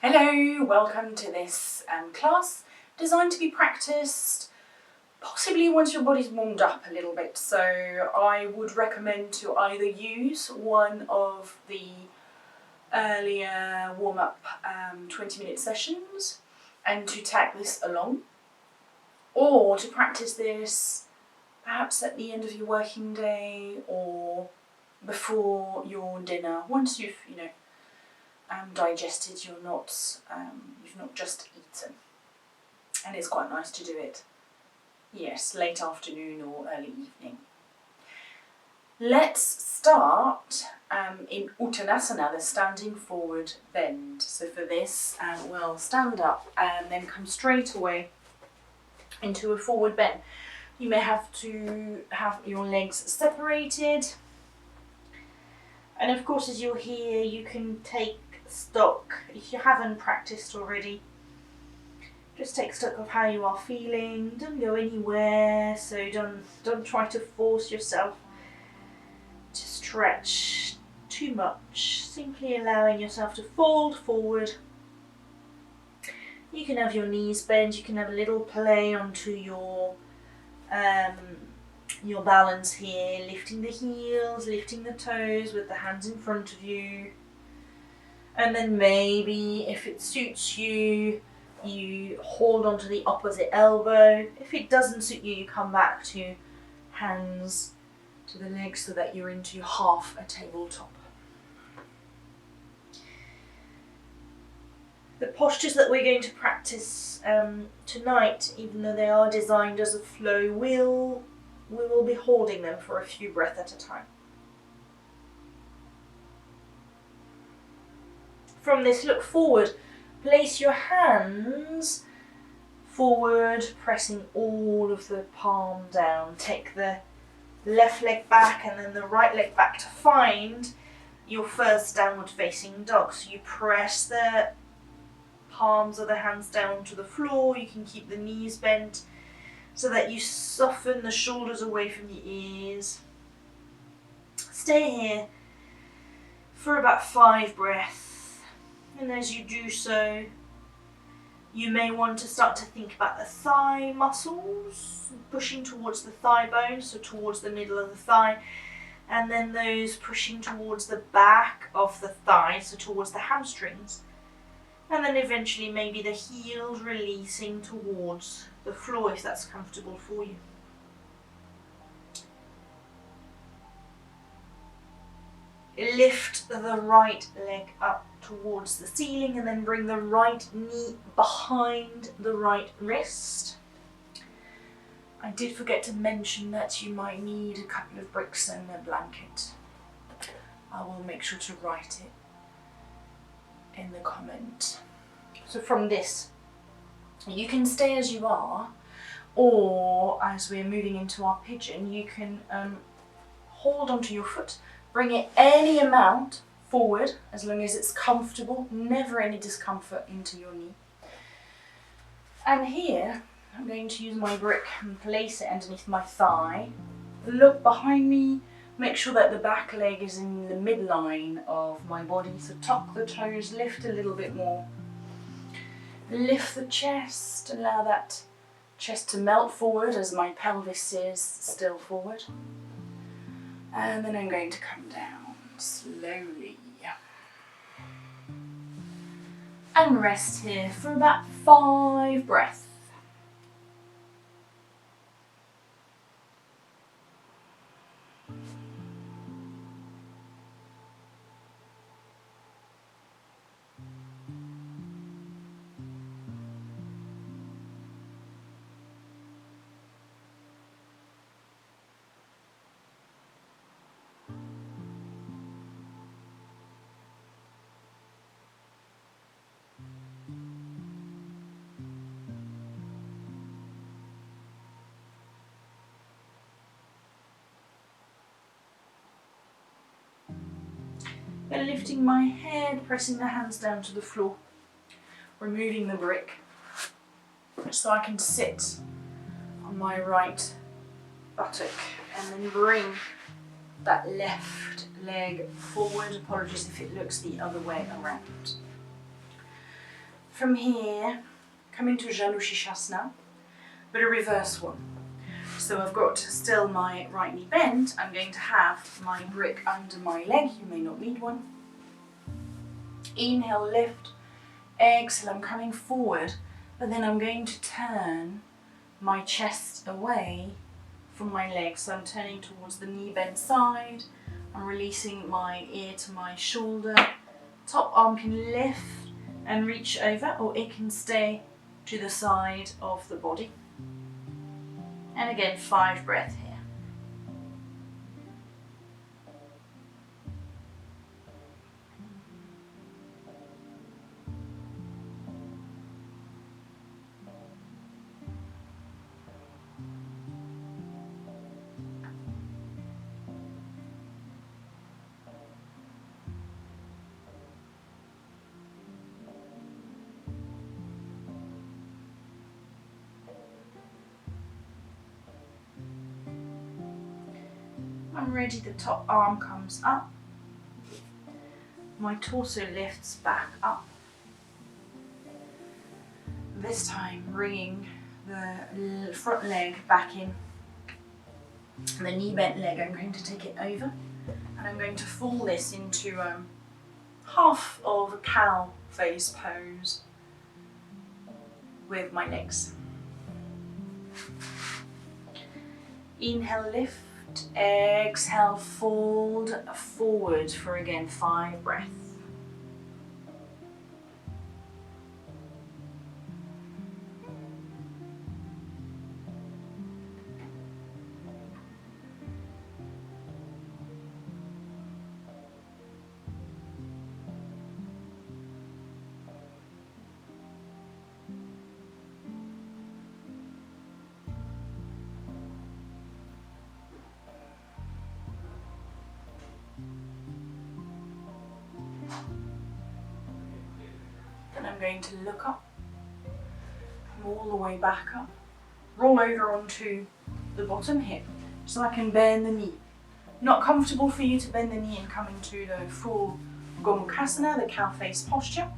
Hello, welcome to this class designed to be practiced possibly once your body's warmed up a little bit. So I would recommend to either use one of the earlier warm-up 20-minute sessions and to tag this along, or to practice this perhaps at the end of your working day or before your dinner, once you've digested, you've not just eaten. And it's quite nice to do it, yes, late afternoon or early evening. Let's start in Uttanasana, the standing forward bend. So for this, we'll stand up and then come straight away into a forward bend. You may have to have your legs separated. And of course, as you're here, you can take stock, if you haven't practiced already, just take stock of how you are feeling. Don't go anywhere, so don't try to force yourself to stretch too much. Simply allowing yourself to fold forward. You can have your knees bent, you can have a little play onto your balance here, lifting the heels, lifting the toes with the hands in front of you. And then maybe, if it suits you, you hold onto the opposite elbow. If it doesn't suit you, you come back to hands to the legs so that you're into half a tabletop. The postures that we're going to practice tonight, even though they are designed as a flow, we will be holding them for a few breaths at a time. From this, look forward. Place your hands forward, pressing all of the palm down. Take the left leg back and then the right leg back to find your first downward facing dog. So you press the palms of the hands down to the floor. You can keep the knees bent so that you soften the shoulders away from the ears. Stay here for about 5 breaths. And as you do so, you may want to start to think about the thigh muscles, pushing towards the thigh bone, so towards the middle of the thigh, and then those pushing towards the back of the thigh, so towards the hamstrings. And then eventually maybe the heels releasing towards the floor if that's comfortable for you. Lift the right leg up towards the ceiling and then bring the right knee behind the right wrist. I did forget to mention that you might need a couple of bricks and a blanket. I will make sure to write it in the comment. So from this, you can stay as you are, or as we're moving into our pigeon, you can hold onto your foot. Bring it any amount forward, as long as it's comfortable, never any discomfort into your knee. And here, I'm going to use my brick and place it underneath my thigh. Look behind me, make sure that the back leg is in the midline of my body, so tuck the toes, lift a little bit more. Lift the chest, allow that chest to melt forward as my pelvis is still forward. And then I'm going to come down slowly. And rest here for about 5 breaths. And lifting my head, pressing the hands down to the floor, removing the brick so I can sit on my right buttock and then bring that left leg forward. Apologies if it looks the other way around. From here, come into Janushirshasana, but a reverse one. So I've got still my right knee bent. I'm going to have my brick under my leg. You may not need one. Inhale, lift. Exhale, I'm coming forward, but then I'm going to turn my chest away from my legs. So I'm turning towards the knee bent side. I'm releasing my ear to my shoulder. Top arm can lift and reach over, or it can stay to the side of the body. And again, 5 breaths here. I'm ready, the top arm comes up. My torso lifts back up. This time bringing the front leg back in. The knee bent leg, I'm going to take it over. And I'm going to fall this into half of a cow face pose with my legs. Inhale, lift. Exhale, fold forward for again 5 breaths. Then I'm going to look up, come all the way back up, roll over onto the bottom hip so I can bend the knee. Not comfortable for you to bend the knee and come into the full Gomukhasana, the cow face posture.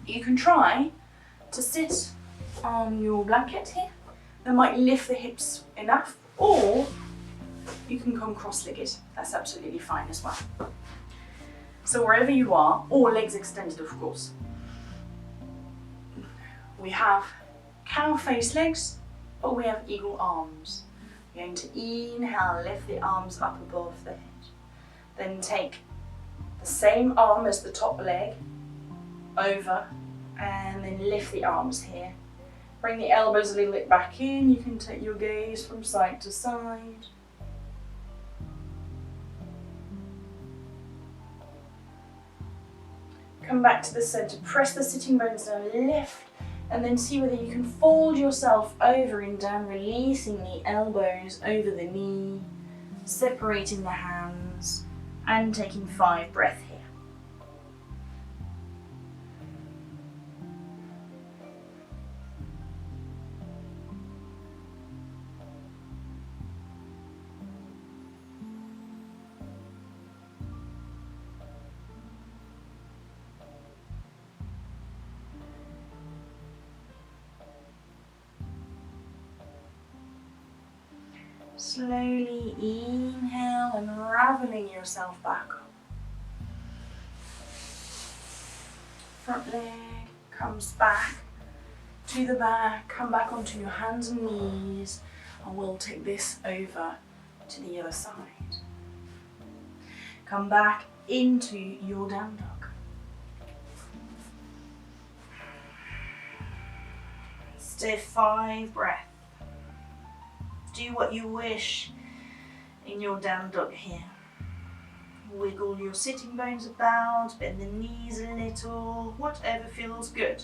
You can try to sit on your blanket here. That might lift the hips enough, or you can come cross-legged. That's absolutely fine as well. So wherever you are, or legs extended of course. We have cow face legs, but we have eagle arms. We're going to inhale, lift the arms up above the head. Then take the same arm as the top leg over, and then lift the arms here. Bring the elbows a little bit back in. You can take your gaze from side to side. Come back to the center, press the sitting bones down, lift, and then see whether you can fold yourself over and down, releasing the elbows over the knee, separating the hands, and taking 5 breaths here. Slowly inhale, unraveling yourself back up. Front leg comes back to the back, come back onto your hands and knees, and we'll take this over to the other side. Come back into your down dog. Stay 5 breaths. Do what you wish in your down dog here. Wiggle your sitting bones about, bend the knees a little, whatever feels good.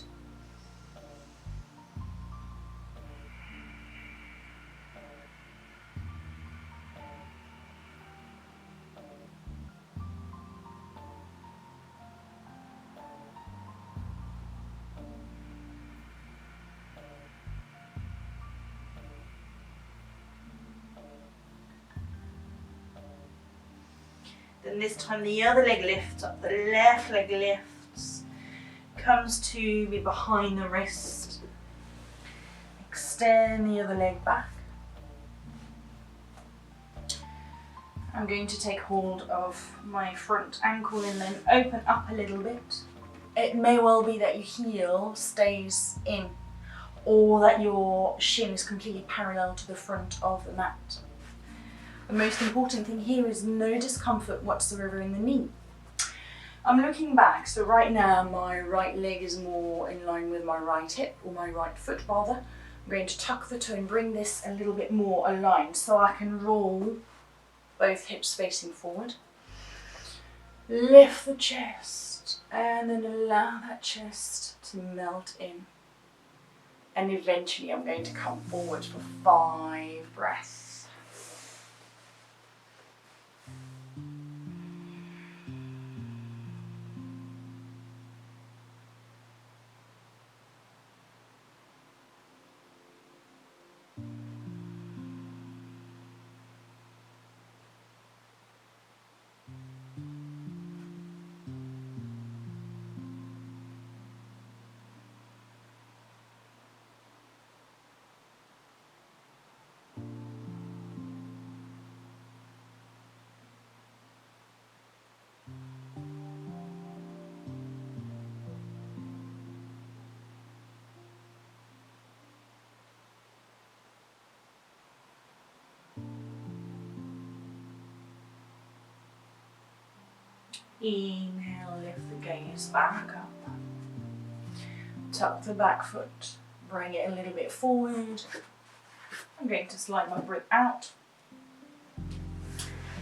Then this time the other leg lifts up, the left leg lifts. comes to be behind the wrist. Extend the other leg back. I'm going to take hold of my front ankle and then open up a little bit. It may well be that your heel stays in or that your shin is completely parallel to the front of the mat. The most important thing here is no discomfort whatsoever in the knee. I'm looking back, so right now my right leg is more in line with my right hip, or my right foot rather. I'm going to tuck the toe and bring this a little bit more aligned so I can roll both hips facing forward. Lift the chest and then allow that chest to melt in. And eventually I'm going to come forward for 5 breaths. Inhale, lift the gaze back up. Tuck the back foot, bring it a little bit forward. I'm going to slide my breath out.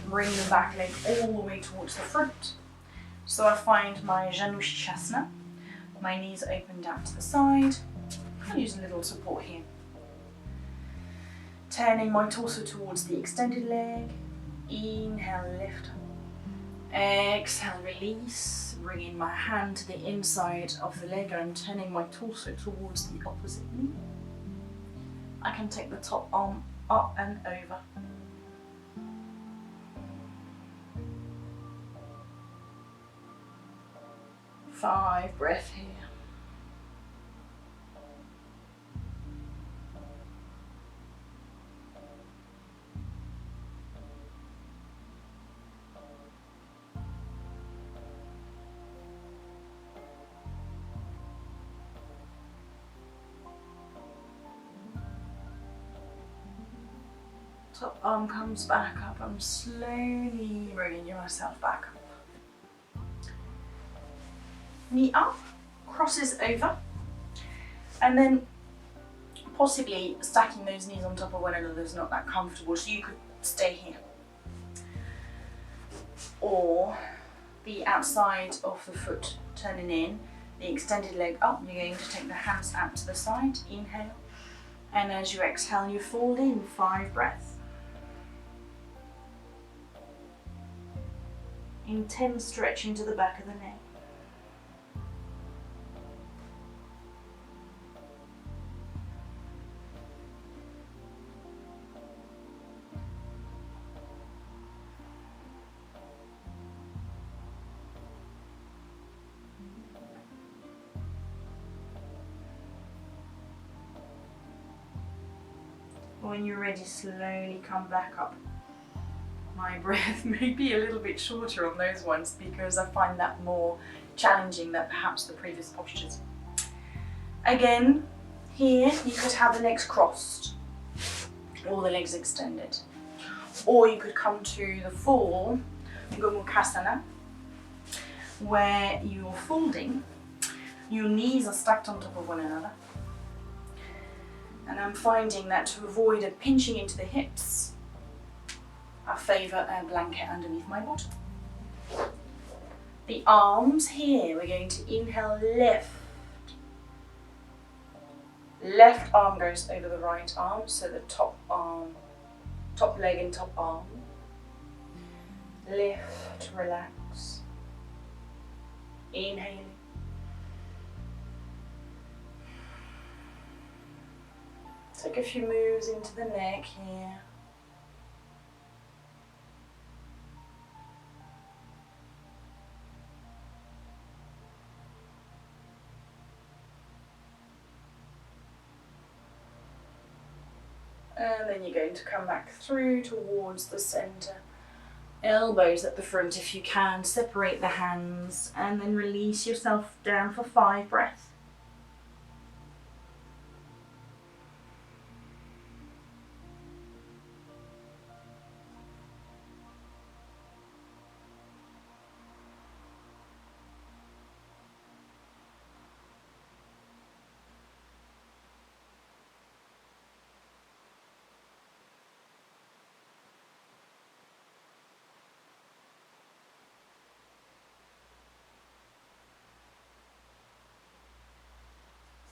Bring the back leg all the way towards the front. So I find my Janu Shirshasana. My knees open down to the side. I'll use a little support here. Turning my torso towards the extended leg. Inhale, lift. Exhale, release. Bringing my hand to the inside of the leg and I'm turning my torso towards the opposite knee. I can take the top arm up and over. Five breaths here. Top arm comes back up. I'm slowly rolling yourself back up. Knee up, crosses over, and then possibly stacking those knees on top of one another is not that comfortable, so you could stay here. Or the outside of the foot turning in, the extended leg up, you're going to take the hands out to the side, inhale, and as you exhale, you fold in 5 breaths. Intense stretch into the back of the neck. When you're ready, slowly come back up. My breath may be a little bit shorter on those ones because I find that more challenging than perhaps the previous postures. Again, here you could have the legs crossed or the legs extended. Or you could come to the full Gomukhasana where you're folding, your knees are stacked on top of one another. And I'm finding that to avoid a pinching into the hips, I favour a blanket underneath my bottom. The arms here, we're going to inhale, lift. Left arm goes over the right arm, so the top arm, top leg and top arm. Lift, relax. Inhaling. Take a few moves into the neck here. And then you're going to come back through towards the centre. Elbows at the front if you can. Separate the hands and then release yourself down for 5 breaths.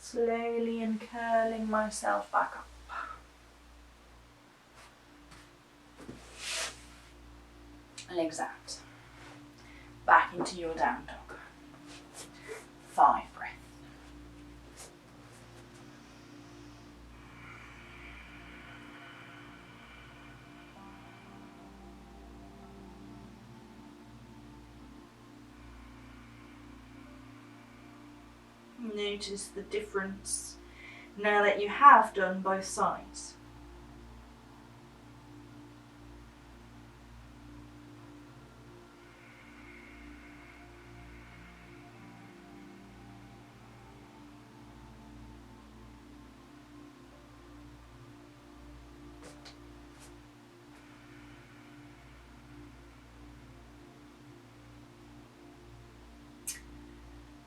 Slowly and curling myself back up. Legs out. Back into your down dog. 5 breaths. Notice the difference now that you have done both sides.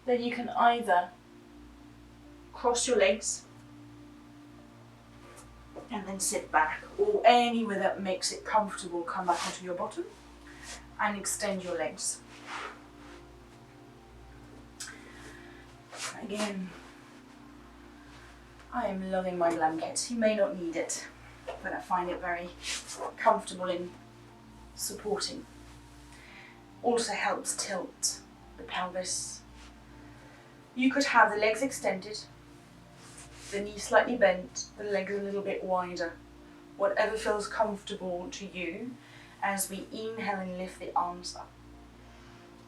Then you can either cross your legs and then sit back, or anywhere that makes it comfortable, come back onto your bottom and extend your legs. Again, I am loving my blanket. You may not need it, but I find it very comfortable in supporting. Also helps tilt the pelvis. You could have the legs extended, the knee slightly bent, the legs a little bit wider. Whatever feels comfortable to you as we inhale and lift the arms up.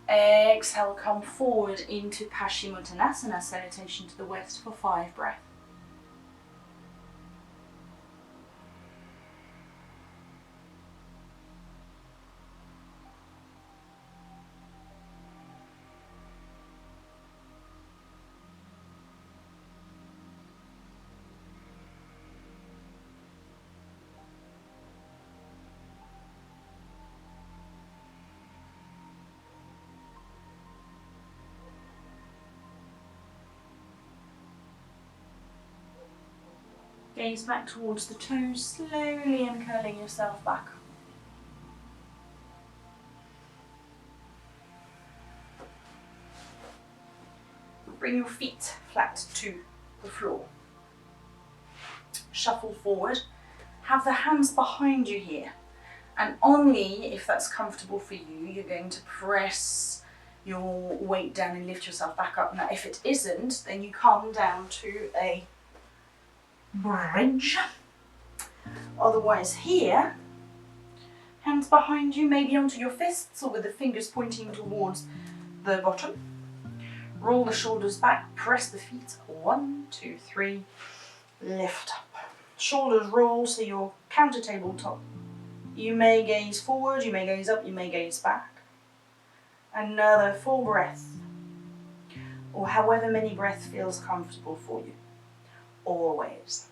Exhale, come forward into Paschimottanasana, salutation to the west for 5 breaths. Gaze back towards the toes, slowly and curling yourself back. Bring your feet flat to the floor. Shuffle forward. Have the hands behind you here. And only if that's comfortable for you, you're going to press your weight down and lift yourself back up. Now, if it isn't, then you come down to a bridge. Otherwise here, hands behind you, maybe onto your fists or with the fingers pointing towards the bottom. Roll the shoulders back, press the feet. 1, 2, 3, lift up. Shoulders roll so you're counter tabletop. You may gaze forward, you may gaze up, you may gaze back. Another full breath, or however many breaths feels comfortable for you. Always.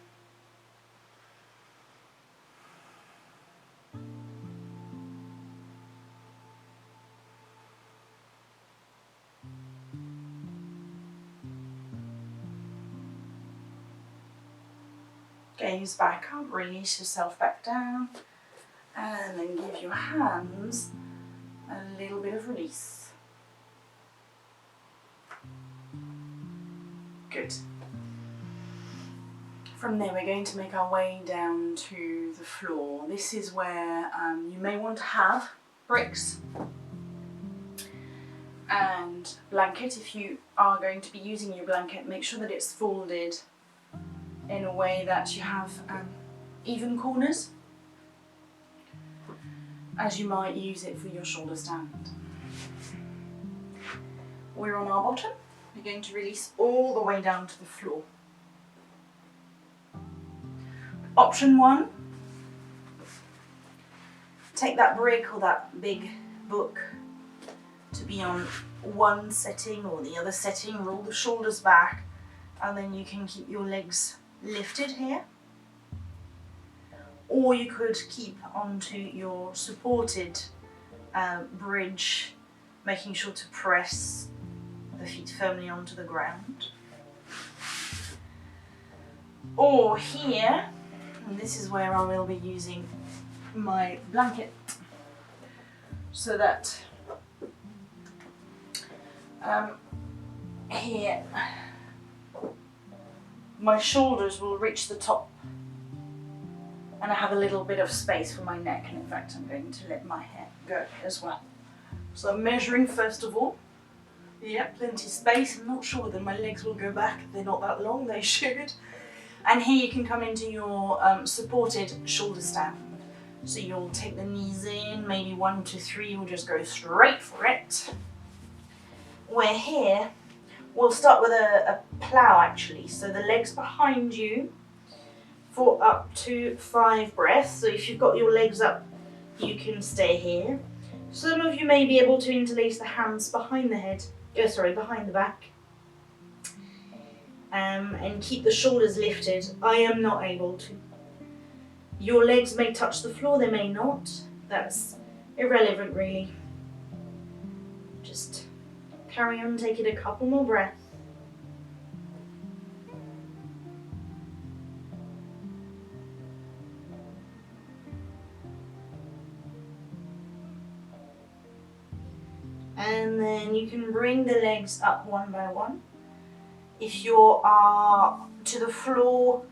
Gaze back up, release yourself back down, and then give your hands a little bit of release. Good. From there we're going to make our way down to the floor. This is where you may want to have bricks and blanket. If you are going to be using your blanket, make sure that it's folded in a way that you have even corners, as you might use it for your shoulder stand. We're on our bottom. We're going to release all the way down to the floor. Option 1, take that brick or that big book to be on one setting or the other setting, roll the shoulders back, and then you can keep your legs lifted here. Or you could keep onto your supported bridge, making sure to press the feet firmly onto the ground. Or here, and this is where I will be using my blanket, so that here my shoulders will reach the top and I have a little bit of space for my neck, and in fact I'm going to let my hair go as well. So I'm measuring first of all. Yep, plenty of space. I'm not sure that my legs will go back. They're not that long, they should. And here you can come into your supported shoulder stand. So you'll take the knees in, maybe 1 to 3, you'll just go straight for it. Where here, we'll start with a plow actually. So the legs behind you for up to 5 breaths. So if you've got your legs up, you can stay here. Some of you may be able to interlace the hands behind the head, behind the back. And keep the shoulders lifted. I am not able to. Your legs may touch the floor, they may not. That's irrelevant really. Just carry on, take it a couple more breaths. And then you can bring the legs up one by one. If you are to the floor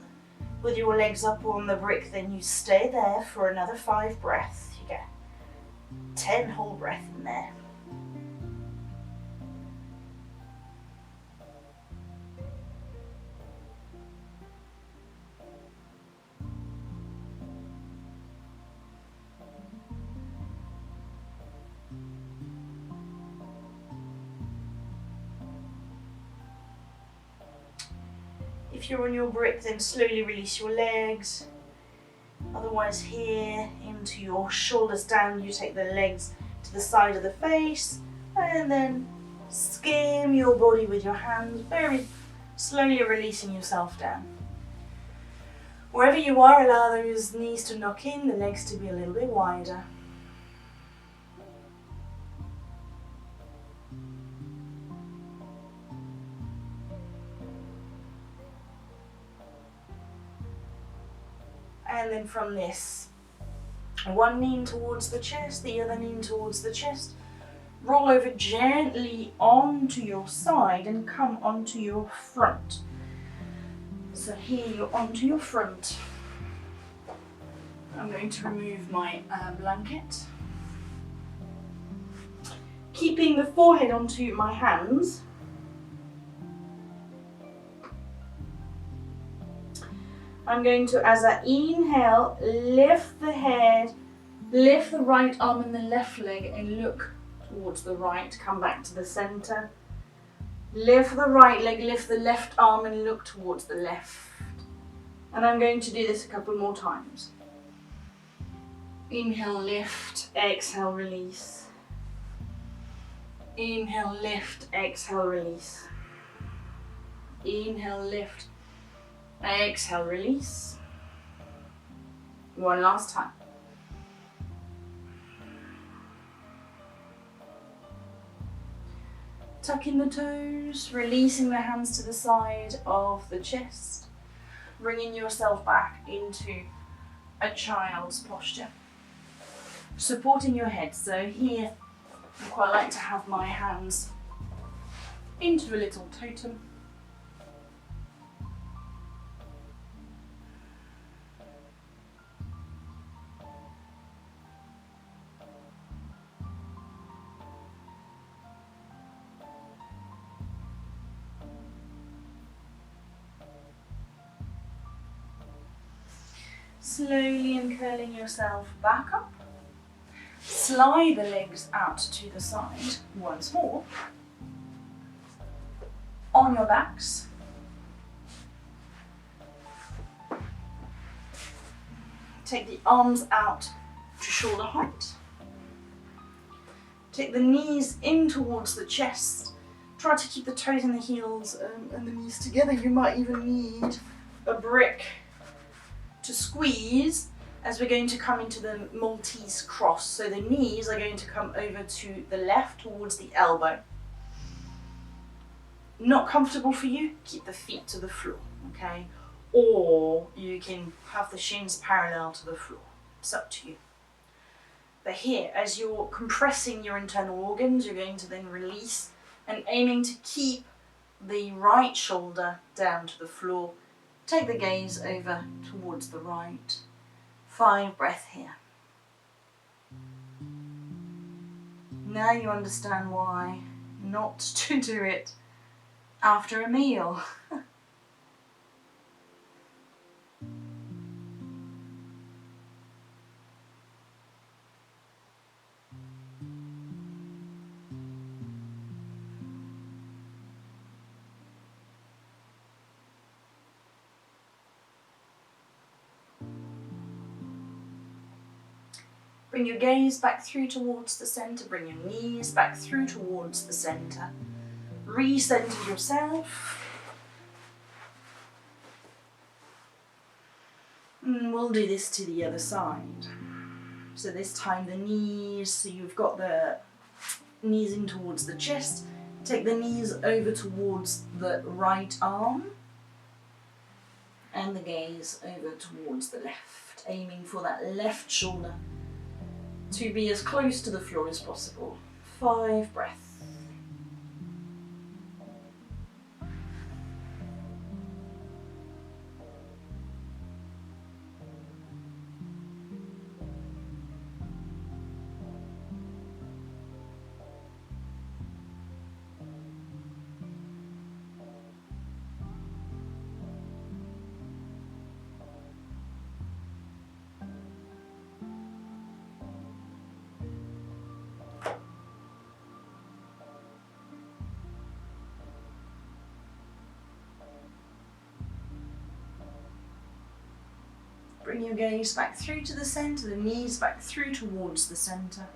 with your legs up on the brick, then you stay there for another 5 breaths. You get 10 whole breaths in there. If you're on your brick, then slowly release your legs. Otherwise here, into your shoulder stand, you take the legs to the side of the face and then skim your body with your hands, very slowly releasing yourself down. Wherever you are, allow those knees to knock in, the legs to be a little bit wider. And then from this, one knee towards the chest, the other knee towards the chest. Roll over gently onto your side and come onto your front. So here you're onto your front. I'm going to remove my blanket. Keeping the forehead onto my hands. I'm going to, as I inhale, lift the head, lift the right arm and the left leg and look towards the right, come back to the center. Lift the right leg, lift the left arm and look towards the left. And I'm going to do this a couple more times. Inhale, lift, exhale, release. Inhale, lift, exhale, release. Inhale, lift. Exhale, release. One last time. Tuck in the toes, releasing the hands to the side of the chest, bringing yourself back into a child's posture. Supporting your head. So here, I quite like to have my hands into a little totem. Slowly uncurling yourself back up. Slide the legs out to the side once more. On your backs. Take the arms out to shoulder height. Take the knees in towards the chest. Try to keep the toes and the heels and the knees together. You might even need a brick to squeeze as we're going to come into the Maltese cross. So the knees are going to come over to the left towards the elbow. Not comfortable for you? Keep the feet to the floor, okay? Or you can have the shins parallel to the floor. It's up to you. But here, as you're compressing your internal organs, you're going to then release and aiming to keep the right shoulder down to the floor. Take the gaze over towards the right. 5 breaths here. Now you understand why not to do it after a meal. Bring your gaze back through towards the centre, bring your knees back through towards the centre. Recenter yourself. And we'll do this to the other side. So this time the knees, so you've got the knees in towards the chest. Take the knees over towards the right arm. And the gaze over towards the left, aiming for that left shoulder to be as close to the floor as possible. 5 breaths. Bring your gaze back through to the centre, the knees back through towards the centre.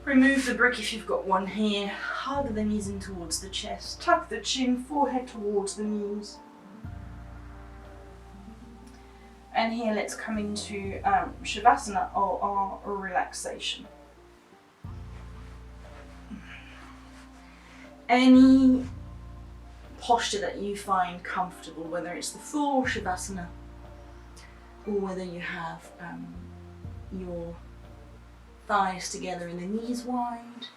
Remove the brick if you've got one here. Hug the knees in towards the chest. Tuck the chin, forehead towards the knees. And here let's come into Shavasana, or our relaxation. Any posture that you find comfortable, whether it's the full Shavasana, or whether you have your thighs together and the knees wide,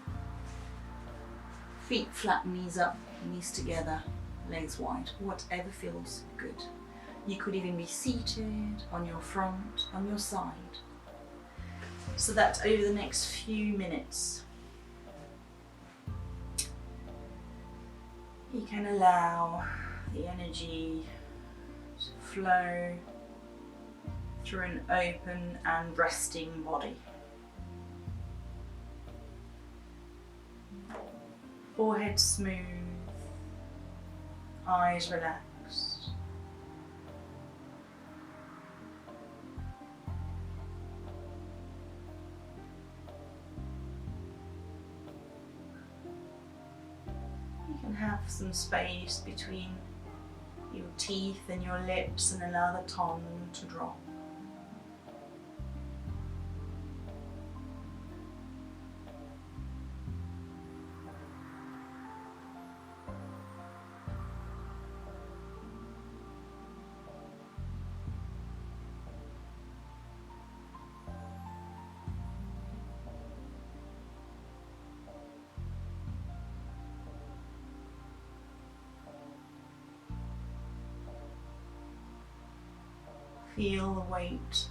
feet flat, knees up, knees together, legs wide, whatever feels good. You could even be seated on your front, on your side, so that over the next few minutes you can allow the energy to flow through an open and resting body. Forehead smooth, eyes relaxed. You can have some space between your teeth and your lips and allow the tongue to drop. Feel the weight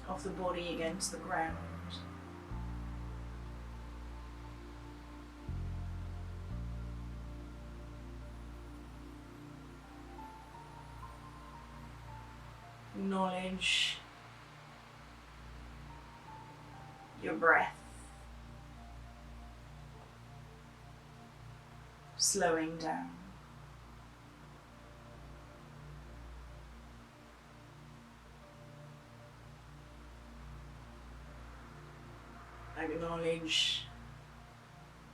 of the body against the ground. Acknowledge your breath, slowing down. Acknowledge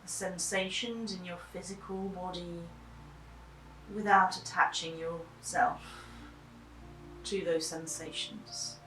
the sensations in your physical body without attaching yourself to those sensations.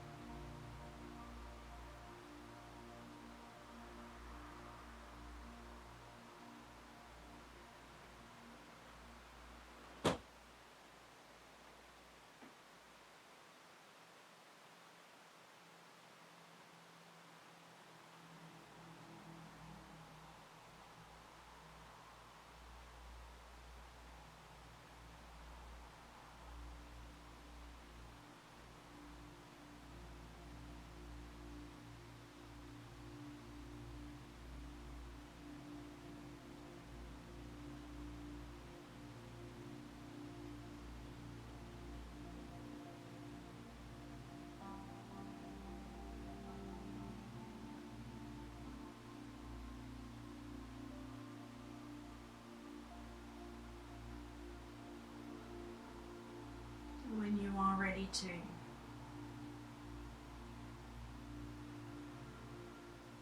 When you are ready to,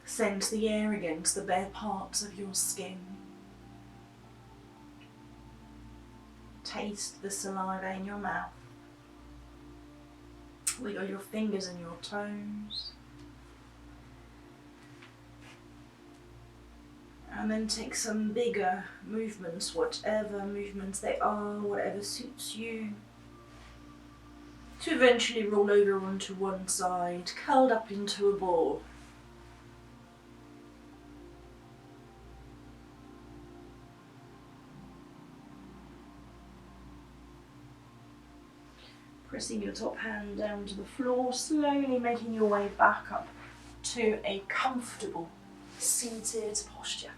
sense the air against the bare parts of your skin. Taste the saliva in your mouth. Wiggle your fingers and your toes. And then take some bigger movements, whatever movements they are, whatever suits you, to eventually roll over onto one side, curled up into a ball. Pressing your top hand down to the floor, slowly making your way back up to a comfortable seated posture.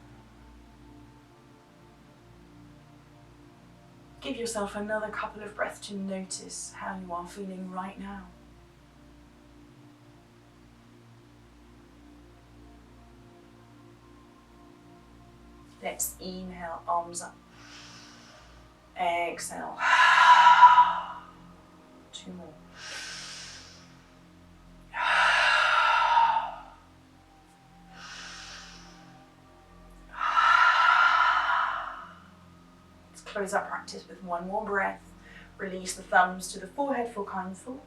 Give yourself another couple of breaths to notice how you are feeling right now. Let's inhale, arms up. Exhale. 2 more. Let's close our practice with one more breath. Release the thumbs to the forehead for kind thoughts,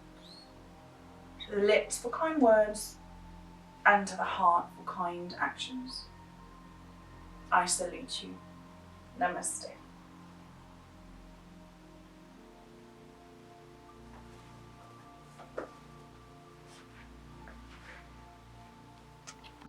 to the lips for kind words, and to the heart for kind actions. I salute you. Namaste.